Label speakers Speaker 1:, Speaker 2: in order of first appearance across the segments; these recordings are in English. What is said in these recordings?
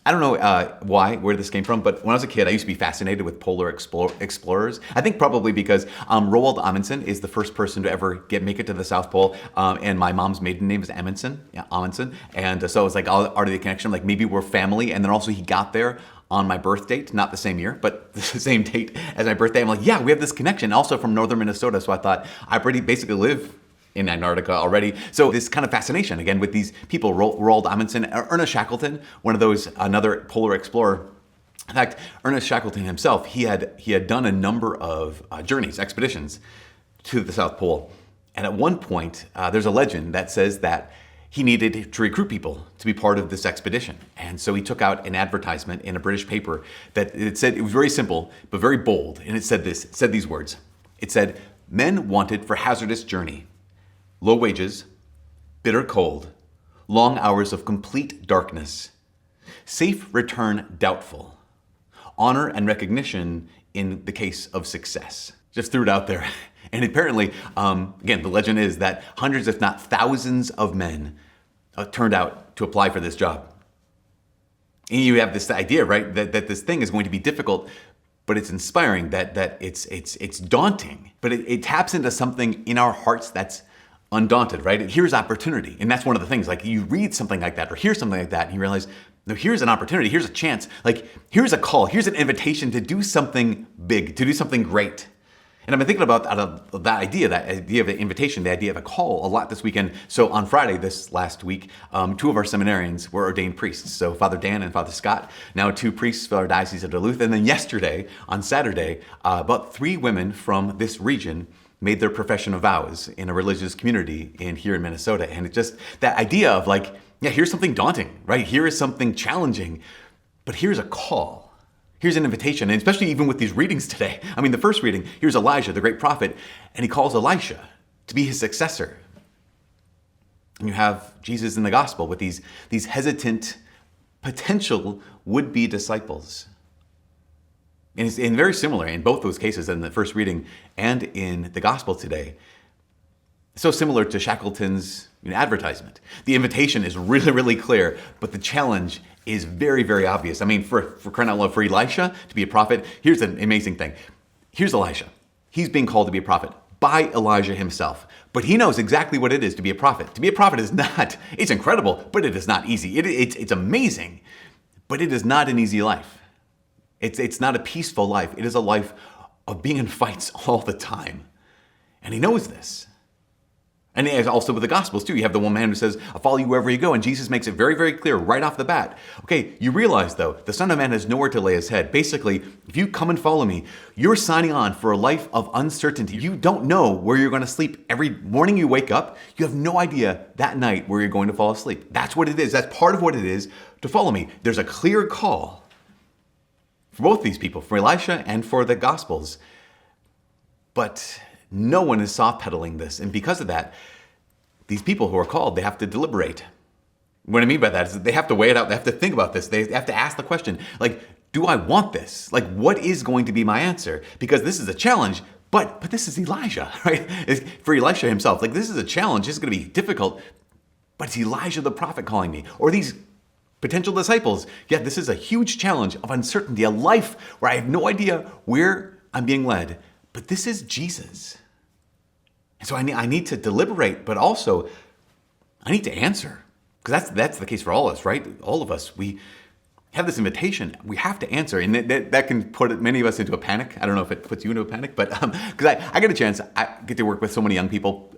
Speaker 1: I don't know where this came from, but when I was a kid, I used to be fascinated with polar explorers. I think probably because Roald Amundsen is the first person to ever make it to the South Pole, and my mom's maiden name is Amundsen, Amundsen, and so it was like all part of the connection, like maybe we're family, and then also he got there on my birth date, not the same year, but the same date as my birthday. I'm like, yeah, we have this connection, also from northern Minnesota, so I thought I basically live in Antarctica already. So this kind of fascination, again, with these people, Roald Amundsen, Ernest Shackleton, another polar explorer. In fact, Ernest Shackleton himself, he had done a number of journeys, expeditions to the South Pole. And at one point, there's a legend that says that he needed to recruit people to be part of this expedition. And so he took out an advertisement in a British paper that it said, it was very simple, but very bold. And it said these words. It said, "Men wanted for hazardous journey. Low wages, bitter cold, long hours of complete darkness, safe return doubtful, honor and recognition in the case of success." Just threw it out there. And apparently, again, the legend is that hundreds, if not thousands of men turned out to apply for this job. And you have this idea, right, that this thing is going to be difficult, but it's inspiring, that it's daunting, but it taps into something in our hearts that's undaunted, right? Here's opportunity. And that's one of the things, like you read something like that or hear something like that and you realize, no, here's an opportunity, here's a chance, like here's a call, here's an invitation to do something big, to do something great. And I've been thinking about that idea of an invitation, the idea of a call a lot this weekend. So on Friday, this last week, two of our seminarians were ordained priests. So Father Dan and Father Scott, now two priests for our Diocese of Duluth. And then yesterday, on Saturday, about 3 women from this region made their profession of vows in a religious community here in Minnesota. And it's just that idea of like, yeah, here's something daunting, right? Here is something challenging, but here's a call. Here's an invitation, and especially even with these readings today. I mean, the first reading, here's Elijah, the great prophet, and he calls Elisha to be his successor. And you have Jesus in the gospel with these hesitant, potential would-be disciples. And it's very similar in both those cases, in the first reading and in the gospel today. So similar to Shackleton's advertisement. The invitation is really, really clear, but the challenge is very, very obvious. I mean, for crying out loud, for Elisha to be a prophet, here's an amazing thing. Here's Elisha. He's being called to be a prophet by Elijah himself. But he knows exactly what it is to be a prophet. To be a prophet is not, it's incredible, but it is not easy. It's amazing, but it is not an easy life. It's not a peaceful life. It is a life of being in fights all the time. And he knows this. And also with the Gospels too, you have the one man who says, "I'll follow you wherever you go." And Jesus makes it very, very clear right off the bat. Okay, you realize though, the Son of Man has nowhere to lay his head. Basically, if you come and follow me, you're signing on for a life of uncertainty. You don't know where you're going to sleep. Every morning you wake up, you have no idea that night where you're going to fall asleep. That's what it is. That's part of what it is to follow me. There's a clear call for both these people, for Elisha and for the Gospels. But no one is soft-pedaling this. And because of that, these people who are called, they have to deliberate. What I mean by that is that they have to weigh it out. They have to think about this. They have to ask the question, like, do I want this? Like, what is going to be my answer? Because this is a challenge, but this is Elijah, right? For Elisha himself, like, this is a challenge. This is going to be difficult, but it's Elijah the prophet calling me. Or these potential disciples. Yeah, this is a huge challenge of uncertainty, a life where I have no idea where I'm being led. But this is Jesus. And so I need to deliberate, but also I need to answer. Because that's the case for all of us, right? All of us, we have this invitation. We have to answer. And that can put many of us into a panic. I don't know if it puts you into a panic, but because I get a chance, I get to work with so many young people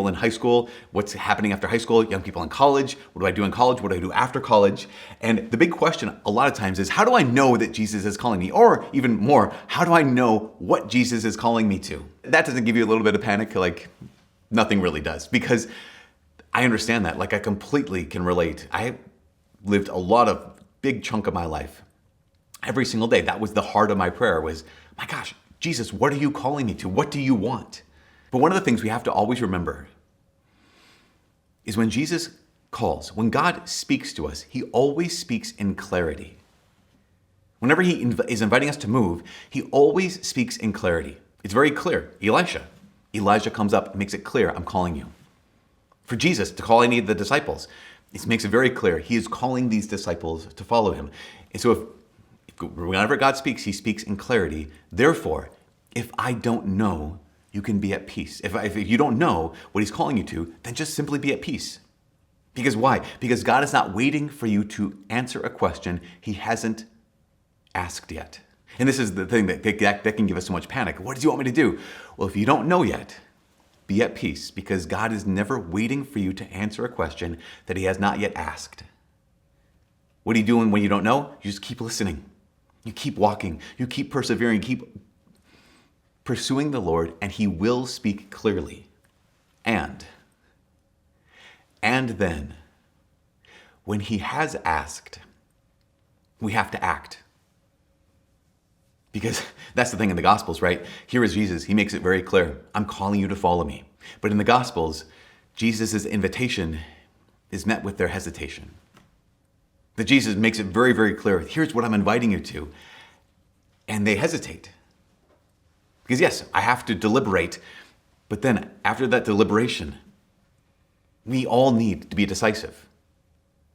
Speaker 1: in high school, what's happening after high school, young people in college, what do I do in college, what do I do after college? And the big question a lot of times is, how do I know that Jesus is calling me? Or even more, how do I know what Jesus is calling me to? That doesn't give you a little bit of panic, like nothing really does, because I understand that, like I completely can relate. I lived a lot of big chunk of my life. Every single day, that was the heart of my prayer was, my gosh, Jesus, what are you calling me to? What do you want? But one of the things we have to always remember is when Jesus calls, when God speaks to us, he always speaks in clarity. Whenever he is inviting us to move, he always speaks in clarity. It's very clear. Elijah comes up and makes it clear, I'm calling you. For Jesus to call any of the disciples, He makes it very clear. He is calling these disciples to follow him. And so whenever God speaks, he speaks in clarity. Therefore, if I don't know, you can be at peace. If you don't know what he's calling you to, then just simply be at peace. Because why? Because God is not waiting for you to answer a question he hasn't asked yet. And this is the thing that can give us so much panic. What does he want me to do? Well, if you don't know yet, be at peace, because God is never waiting for you to answer a question that he has not yet asked. What are you doing when you don't know? You just keep listening. You keep walking. You keep persevering. You keep pursuing the Lord, and he will speak clearly. And then, when he has asked, we have to act. Because that's the thing in the Gospels, right? Here is Jesus. He makes it very clear. I'm calling you to follow me. But in the Gospels, Jesus' invitation is met with their hesitation. That Jesus makes it very, very clear. Here's what I'm inviting you to. And they hesitate. Because yes, I have to deliberate. But then after that deliberation, we all need to be decisive.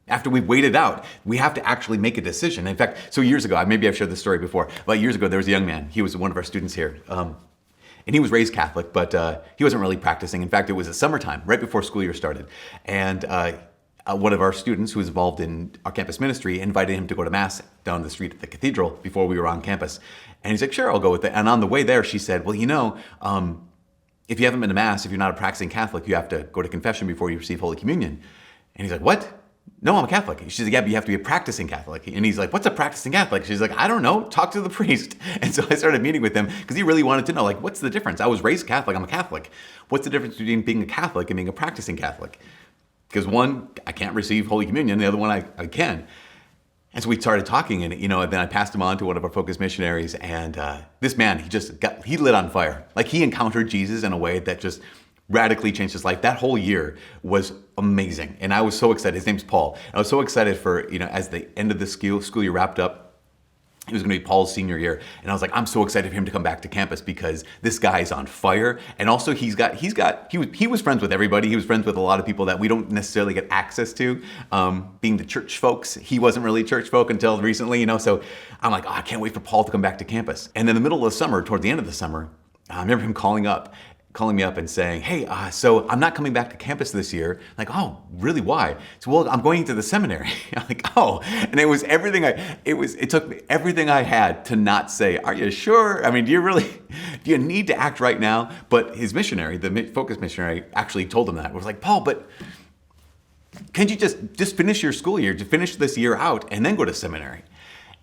Speaker 1: After we've waited out, we have to actually make a decision. In fact, so years ago, maybe I've shared this story before, but years ago there was a young man. He was one of our students here. And he was raised Catholic, but he wasn't really practicing. In fact, it was the summertime, right before school year started. And one of our students who was involved in our campus ministry invited him to go to Mass down the street at the cathedral before we were on campus. And he's like, sure, I'll go with it. And on the way there, she said, well, if you haven't been to Mass, if you're not a practicing Catholic, you have to go to confession before you receive Holy Communion. And he's like, what? No, I'm a Catholic. She's like, yeah, but you have to be a practicing Catholic. And he's like, what's a practicing Catholic? She's like, I don't know. Talk to the priest. And so I started meeting with him because he really wanted to know, like, what's the difference? I was raised Catholic. I'm a Catholic. What's the difference between being a Catholic and being a practicing Catholic? Because one, I can't receive Holy Communion. The other one, I can. And so we started talking, and then I passed him on to one of our focus missionaries. And this man, he lit on fire. Like, he encountered Jesus in a way that just radically changed his life. That whole year was amazing. And I was so excited. His name's Paul. I was so excited for, as the end of the school year wrapped up, it was going to be Paul's senior year. And I was like, I'm so excited for him to come back to campus because this guy is on fire. And also he was friends with everybody. He was friends with a lot of people that we don't necessarily get access to. Being the church folks, he wasn't really church folk until recently, So I'm like, I can't wait for Paul to come back to campus. And in the middle of the summer, toward the end of the summer, I remember him calling me up and saying, hey, so I'm not coming back to campus this year. I'm like, oh, really, why? So, well, I'm going to the seminary. I'm like, oh, and it was everything it took me everything I had to not say, are you sure? I mean, do you need to act right now? But his missionary, the focus missionary, actually told him that. It was like, Paul, but can't you just finish your school year, to finish this year out and then go to seminary?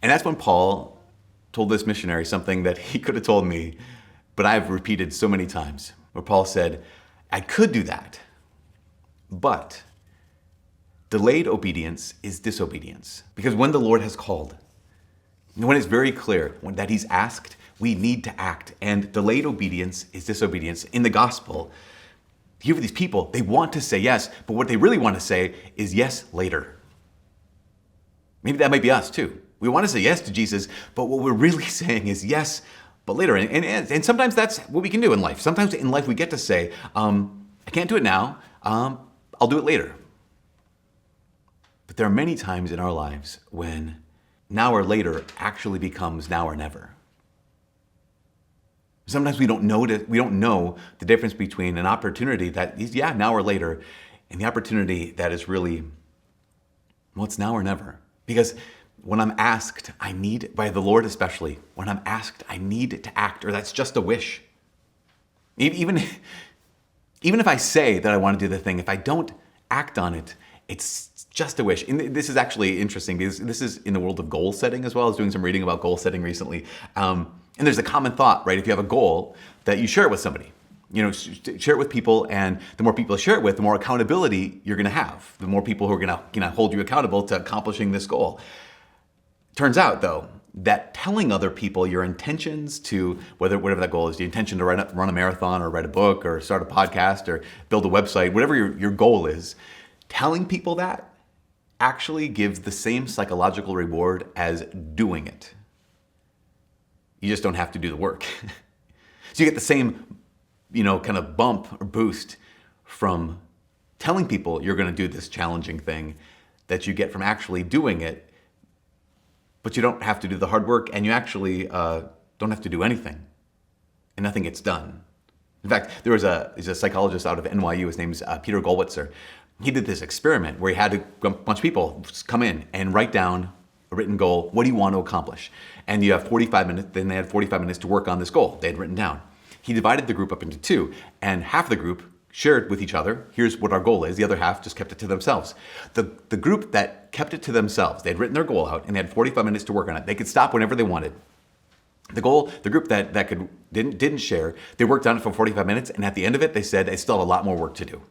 Speaker 1: And that's when Paul told this missionary something that he could have told me, but I've repeated so many times, where Paul said, I could do that, but delayed obedience is disobedience. Because when the Lord has called, when it's very clear that he's asked, we need to act. And delayed obedience is disobedience. In the gospel, here are these people, they want to say yes, but what they really want to say is yes later. Maybe that might be us too. We want to say yes to Jesus, but what we're really saying is yes, but later. And sometimes that's what we can do in life. Sometimes in life we get to say, I can't do it now, I'll do it later. But there are many times in our lives when now or later actually becomes now or never. Sometimes we don't know the difference between an opportunity that is, now or later, and the opportunity that is really, it's now or never. Because when I'm asked, by the Lord especially, when I'm asked, I need to act, or that's just a wish. Even if I say that I want to do the thing, if I don't act on it, it's just a wish. And this is actually interesting because this is in the world of goal setting as well. I was doing some reading about goal setting recently. And there's a common thought, right? If you have a goal, that you share it with somebody. Share it with people, and the more people you share it with, the more accountability you're going to have. The more people who are going to hold you accountable to accomplishing this goal. Turns out, though, that telling other people your intentions to, whatever that goal is, the intention to run a marathon or write a book or start a podcast or build a website, whatever your goal is, telling people that actually gives the same psychological reward as doing it. You just don't have to do the work. So you get the same, kind of bump or boost from telling people you're going to do this challenging thing that you get from actually doing it, but you don't have to do the hard work, and you actually don't have to do anything, and nothing gets done. In fact, there's a psychologist out of NYU, his name's Peter Gollwitzer. He did this experiment where he had a bunch of people come in and write down a written goal. What do you want to accomplish? And you have 45 minutes, then they had 45 minutes to work on this goal they had written down. He divided the group up into two, and half the group shared with each other, here's what our goal is. The other half just kept it to themselves. The group that kept it to themselves, they'd written their goal out and they had 45 minutes to work on it. They could stop whenever they wanted. The group that didn't share, they worked on it for 45 minutes, and at the end of it, they said they still have a lot more work to do.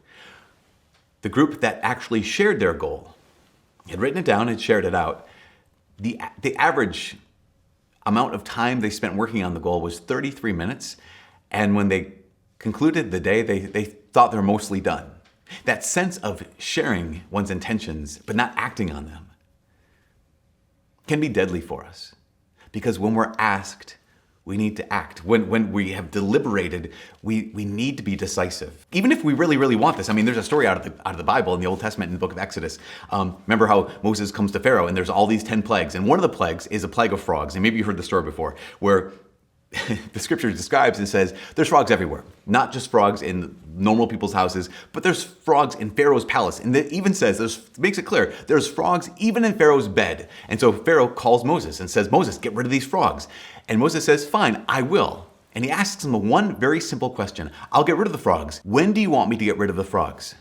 Speaker 1: The group that actually shared their goal, had written it down and shared it out, the average amount of time they spent working on the goal was 33 minutes, and when they concluded the day, they thought they were mostly done. That sense of sharing one's intentions but not acting on them can be deadly for us. Because when we're asked, we need to act. When we have deliberated, we need to be decisive. Even if we really, really want this. I mean, there's a story out of the Bible in the Old Testament in the book of Exodus. Remember how Moses comes to Pharaoh and there's all these 10 plagues. And one of the plagues is a plague of frogs. And maybe you heard the story before, where the scripture describes and says there's frogs everywhere. Not just frogs in normal people's houses, but there's frogs in Pharaoh's palace. And it even says, makes it clear, there's frogs even in Pharaoh's bed. And so Pharaoh calls Moses and says, Moses, get rid of these frogs. And Moses says, fine, I will. And he asks him one very simple question. I'll get rid of the frogs. When do you want me to get rid of the frogs?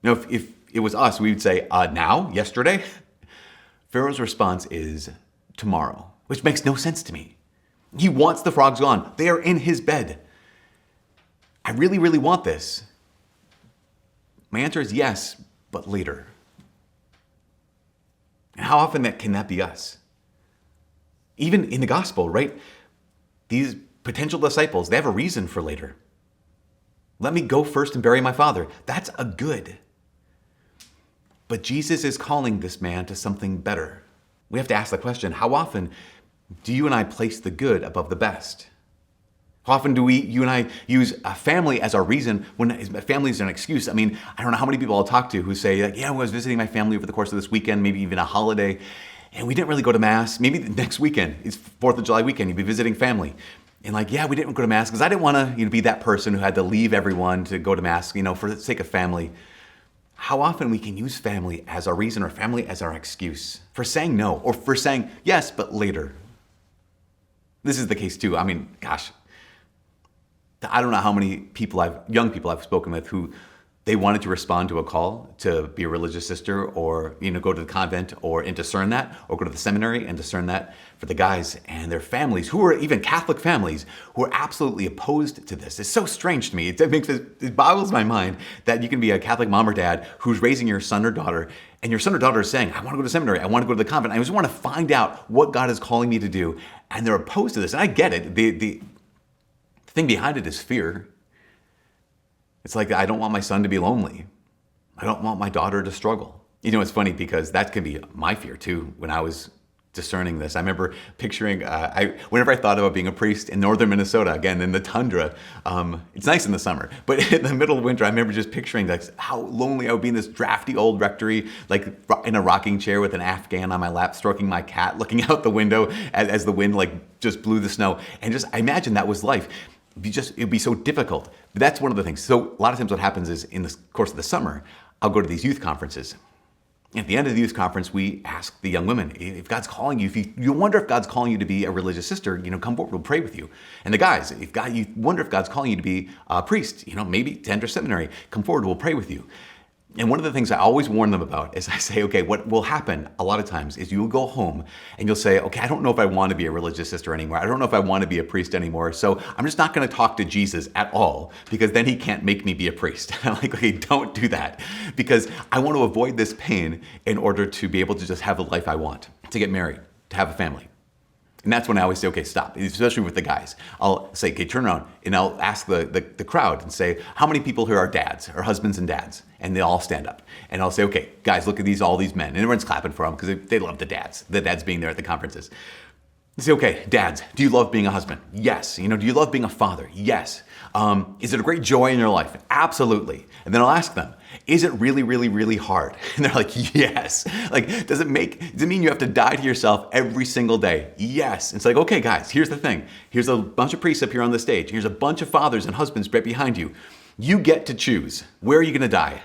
Speaker 1: Now, if it was us, we would say, now, yesterday? Pharaoh's response is tomorrow, which makes no sense to me. He wants the frogs gone. They are in his bed. I really, really want this. My answer is yes, but later. And how often can that be us? Even in the gospel, right? These potential disciples, they have a reason for later. Let me go first and bury my father. That's a good. But Jesus is calling this man to something better. We have to ask the question, how often do you and I place the good above the best? How often do you and I use a family as our reason when family is an excuse? I mean, I don't know how many people I'll talk to who say, like, yeah, I was visiting my family over the course of this weekend, maybe even a holiday, and we didn't really go to Mass. Maybe the next weekend, it's 4th of July weekend, you'd be visiting family. And like, yeah, we didn't go to Mass because I didn't want to be that person who had to leave everyone to go to Mass, for the sake of family. How often we can use family as our reason or family as our excuse for saying no or for saying yes, but later. This is the case too. I mean, gosh, I don't know how many young people I've spoken with who they wanted to respond to a call to be a religious sister or, go to the convent and discern that, or go to the seminary and discern that for the guys and their families who are even Catholic families who are absolutely opposed to this. It's so strange to me. It boggles my mind that you can be a Catholic mom or dad who's raising your son or daughter, and your son or daughter is saying, I want to go to seminary, I want to go to the convent, I just want to find out what God is calling me to do, and they're opposed to this. And I get it. The thing behind it is fear. It's like, I don't want my son to be lonely. I don't want my daughter to struggle. It's funny because that can be my fear too when I was discerning this. I remember picturing, whenever I thought about being a priest in northern Minnesota, again, in the tundra, it's nice in the summer, but in the middle of winter, I remember just picturing like how lonely I would be in this drafty old rectory, like in a rocking chair with an Afghan on my lap, stroking my cat, looking out the window as the wind like just blew the snow. And I imagine that was life. It'd be so difficult. But that's one of the things. So a lot of times what happens is in the course of the summer, I'll go to these youth conferences. At the end of the youth conference, we ask the young women, if God's calling you, if you wonder if God's calling you to be a religious sister, come forward, we'll pray with you. And the guys, you wonder if God's calling you to be a priest, maybe to enter seminary, come forward, we'll pray with you. And one of the things I always warn them about is I say, okay, what will happen a lot of times is you'll go home and you'll say, okay, I don't know if I want to be a religious sister anymore. I don't know if I want to be a priest anymore. So I'm just not going to talk to Jesus at all because then he can't make me be a priest. I'm like, okay, don't do that because I want to avoid this pain in order to be able to just have the life I want, to get married, to have a family. And that's when I always say, okay, stop, especially with the guys. I'll say, okay, turn around, and I'll ask the crowd and say, how many people here are dads, or husbands and dads? And they all stand up. And I'll say, okay, guys, look at all these men. And everyone's clapping for them because they love the dads being there at the conferences. You say, okay, dads, do you love being a husband? Yes. Do you love being a father? Yes. Is it a great joy in your life? Absolutely. And then I'll ask them, is it really, really, really hard? And they're like, yes. Like, does it mean you have to die to yourself every single day? Yes. It's like, okay, guys, here's the thing. Here's a bunch of priests up here on the stage. Here's a bunch of fathers and husbands right behind you. You get to choose. Where are you going to die?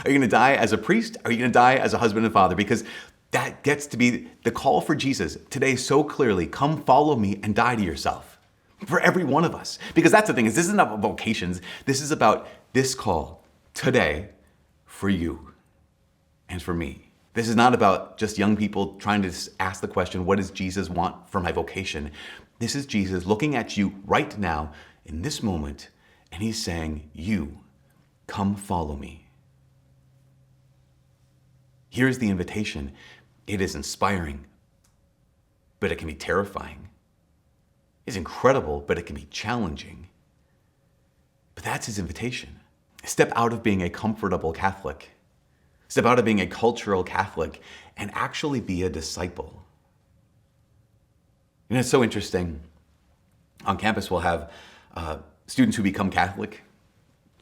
Speaker 1: Are you going to die as a priest? Are you going to die as a husband and father? Because that gets to be the call for Jesus today so clearly. Come follow me and die to yourself. For every one of us. Because that's the thing, is this isn't about vocations. This is about this call today for you and for me. This is not about just young people trying to ask the question, what does Jesus want for my vocation? This is Jesus looking at you right now in this moment, and he's saying, you, come follow me. Here's the invitation. It is inspiring, but it can be terrifying. It's incredible, but it can be challenging. But that's his invitation. Step out of being a comfortable Catholic. Step out of being a cultural Catholic and actually be a disciple. It's so interesting. On campus, we'll have students who become Catholic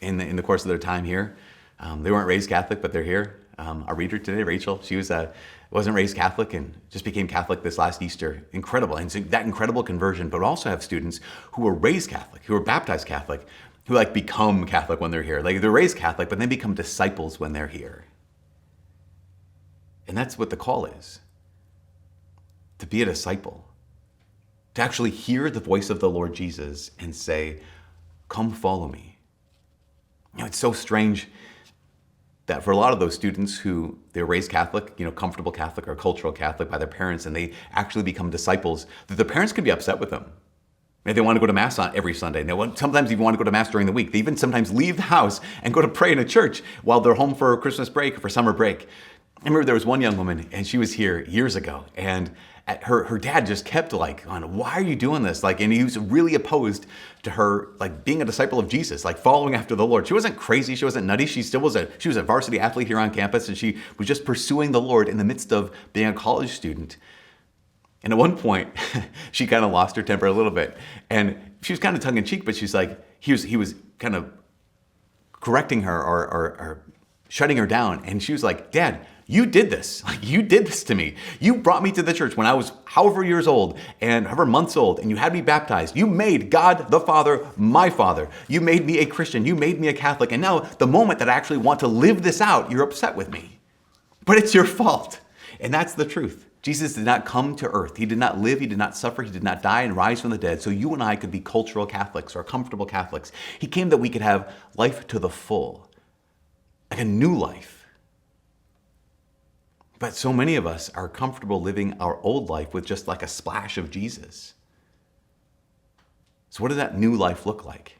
Speaker 1: in the course of their time here. They weren't raised Catholic, but they're here. Our reader today, Rachel, she wasn't raised Catholic and just became Catholic this last Easter. Incredible. And so that incredible conversion, but also have students who were raised Catholic, who were baptized Catholic, who become Catholic when they're here. They're raised Catholic, but then become disciples when they're here. And that's what the call is. To be a disciple. To actually hear the voice of the Lord Jesus and say, come follow me. It's so strange that for a lot of those students who they're raised Catholic, comfortable Catholic or cultural Catholic by their parents, and they actually become disciples, that the parents can be upset with them. Maybe they want to go to Mass on every Sunday. They sometimes even want to go to Mass during the week. They even sometimes leave the house and go to pray in a church while they're home for Christmas break or for summer break. I remember there was one young woman, and she was here years ago, and her dad just kept on, why are you doing this? And he was really opposed to her being a disciple of Jesus, following after the Lord. She wasn't crazy, she wasn't nutty, she was a varsity athlete here on campus, and she was just pursuing the Lord in the midst of being a college student. And at one point, she kind of lost her temper a little bit, and she was kind of tongue in cheek, but she's he was kind of correcting her or shutting her down, and she was like, Dad, you did this. You did this to me. You brought me to the church when I was however years old and however months old, and you had me baptized. You made God the Father my Father. You made me a Christian. You made me a Catholic. And now the moment that I actually want to live this out, you're upset with me. But it's your fault. And that's the truth. Jesus did not come to earth. He did not live. He did not suffer. He did not die and rise from the dead so you and I could be cultural Catholics or comfortable Catholics. He came that we could have life to the full, like a new life. But so many of us are comfortable living our old life with just a splash of Jesus. So what does that new life look like?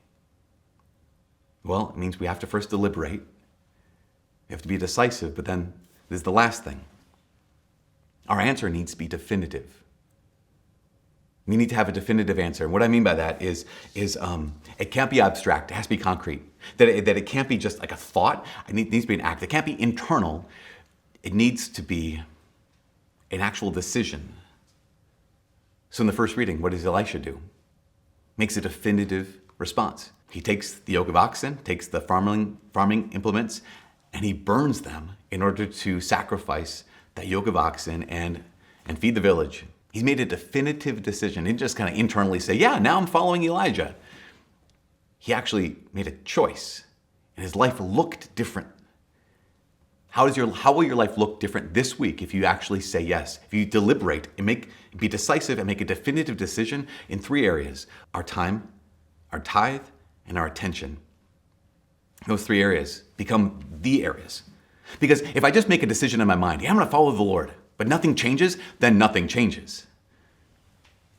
Speaker 1: Well, it means we have to first deliberate. We have to be decisive, but then there's the last thing. Our answer needs to be definitive. We need to have a definitive answer. And what I mean by that is it can't be abstract. It has to be concrete. That it can't be just a thought. It needs to be an act. It can't be internal. It needs to be an actual decision. So in the first reading, what does Elisha do? Makes a definitive response. He takes the yoke of oxen, takes the farming implements, and he burns them in order to sacrifice that yoke of oxen and feed the village. He's made a definitive decision. He didn't just kind of internally say, yeah, now I'm following Elijah. He actually made a choice, and his life looked different. How will your life look different this week if you actually say yes? If you deliberate and be decisive and make a definitive decision in 3 areas: our time, our tithe, and our attention. Those 3 areas become the areas. Because if I just make a decision in my mind, yeah, I'm going to follow the Lord, but nothing changes, then nothing changes.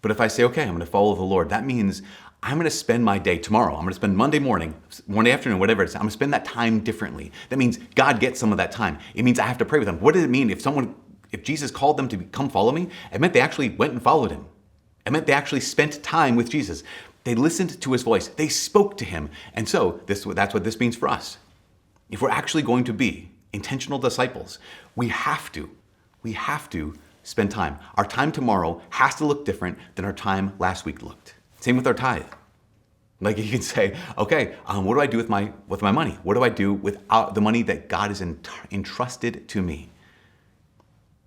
Speaker 1: But if I say, okay, I'm going to follow the Lord, that means I'm going to spend my day tomorrow. I'm going to spend Monday morning, Monday afternoon, whatever it is. I'm going to spend that time differently. That means God gets some of that time. It means I have to pray with them. What does it mean if Jesus called them to come follow me? It meant they actually went and followed him. It meant they actually spent time with Jesus. They listened to his voice. They spoke to him. And so that's what this means for us. If we're actually going to be intentional disciples, we have to spend time. Our time tomorrow has to look different than our time last week looked. Same with our tithe. Like you can say, okay, what do I do with my money? What do I do with the money that God has entrusted to me?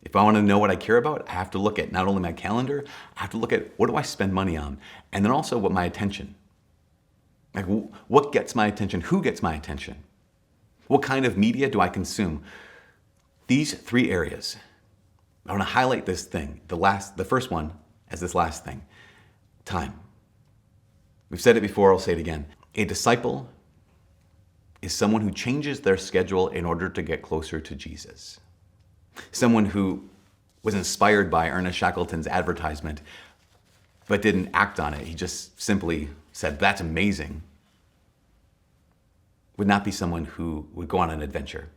Speaker 1: If I want to know what I care about, I have to look at not only my calendar, I have to look at what do I spend money on? And then also what my attention. Like what gets my attention? Who gets my attention? What kind of media do I consume? These 3 areas. I want to highlight this thing, the first one as this last thing, time. We've said it before, I'll say it again. A disciple is someone who changes their schedule in order to get closer to Jesus. Someone who was inspired by Ernest Shackleton's advertisement, but didn't act on it. He just simply said, that's amazing. Would not be someone who would go on an adventure.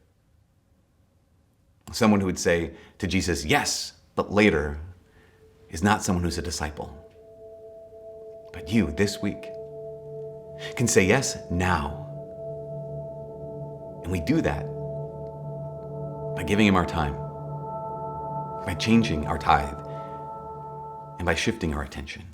Speaker 1: Someone who would say to Jesus, yes, but later, is not someone who's a disciple. But you, this week, can say yes now. And we do that by giving him our time, by changing our tithe, and by shifting our attention.